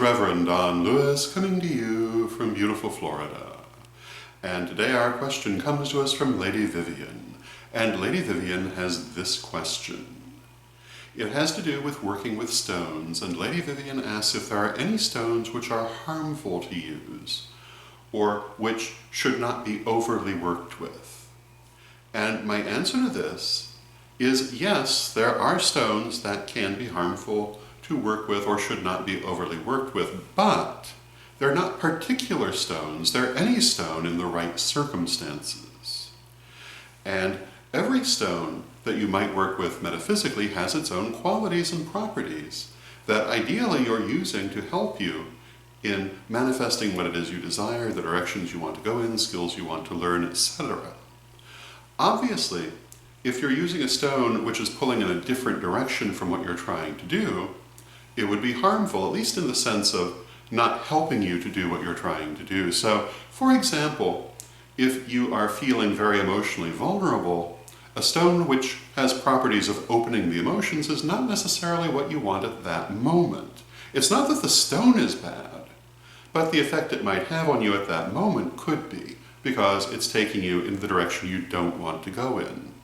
Reverend Don Lewis coming to you from beautiful Florida. And today our question comes to us from Lady Vivian. And Lady Vivian has this question. It has to do with working with stones, and Lady Vivian asks if there are any stones which are harmful to use, or which should not be overly worked with. And my answer to this is yes, there are stones that can be harmful to work with or should not be overly worked with, but they're not particular stones, they're any stone in the right circumstances. And every stone that you might work with metaphysically has its own qualities and properties that ideally you're using to help you in manifesting what it is you desire, the directions you want to go in, skills you want to learn, etc. Obviously, if you're using a stone which is pulling in a different direction from what you're trying to do, it would be harmful, at least in the sense of not helping you to do what you're trying to do. So, for example, if you are feeling very emotionally vulnerable, a stone which has properties of opening the emotions is not necessarily what you want at that moment. It's not that the stone is bad, but the effect it might have on you at that moment could be, because it's taking you in the direction you don't want to go in.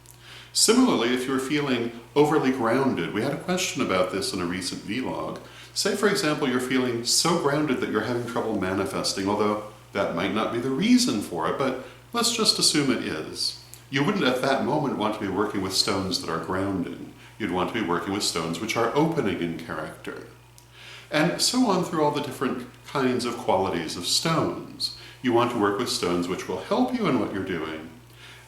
Similarly, if you're feeling overly grounded, we had a question about this in a recent vlog. Say, for example, you're feeling so grounded that you're having trouble manifesting, although that might not be the reason for it, but let's just assume it is. You wouldn't at that moment want to be working with stones that are grounding. You'd want to be working with stones which are opening in character. And so on through all the different kinds of qualities of stones. You want to work with stones which will help you in what you're doing,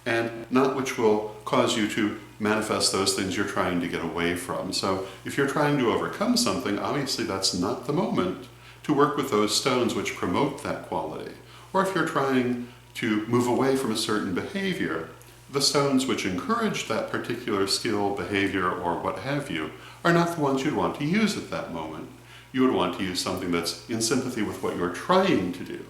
and not which will cause you to manifest those things you're trying to get away from. So if you're trying to overcome something, obviously that's not the moment to work with those stones which promote that quality. Or if you're trying to move away from a certain behavior, the stones which encourage that particular skill, behavior, or what have you, are not the ones you'd want to use at that moment. You would want to use something that's in sympathy with what you're trying to do.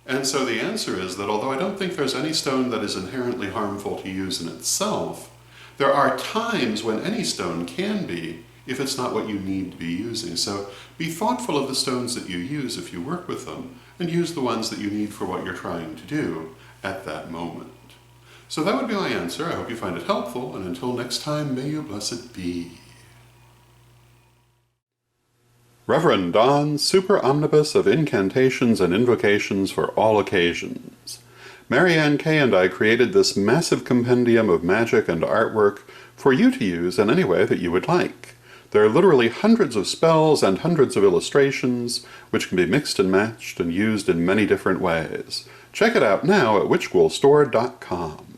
And so the answer is that although I don't think there's any stone that is inherently harmful to use in itself, there are times when any stone can be if it's not what you need to be using. So be thoughtful of the stones that you use if you work with them, and use the ones that you need for what you're trying to do at that moment. So that would be my answer. I hope you find it helpful, and until next time, may you blessed be. Reverend Don, super omnibus of incantations and invocations for all occasions. Mary Ann Kay and I created this massive compendium of magic and artwork for you to use in any way that you would like. There are literally hundreds of spells and hundreds of illustrations, which can be mixed and matched and used in many different ways. Check it out now at witchghoulstore.com.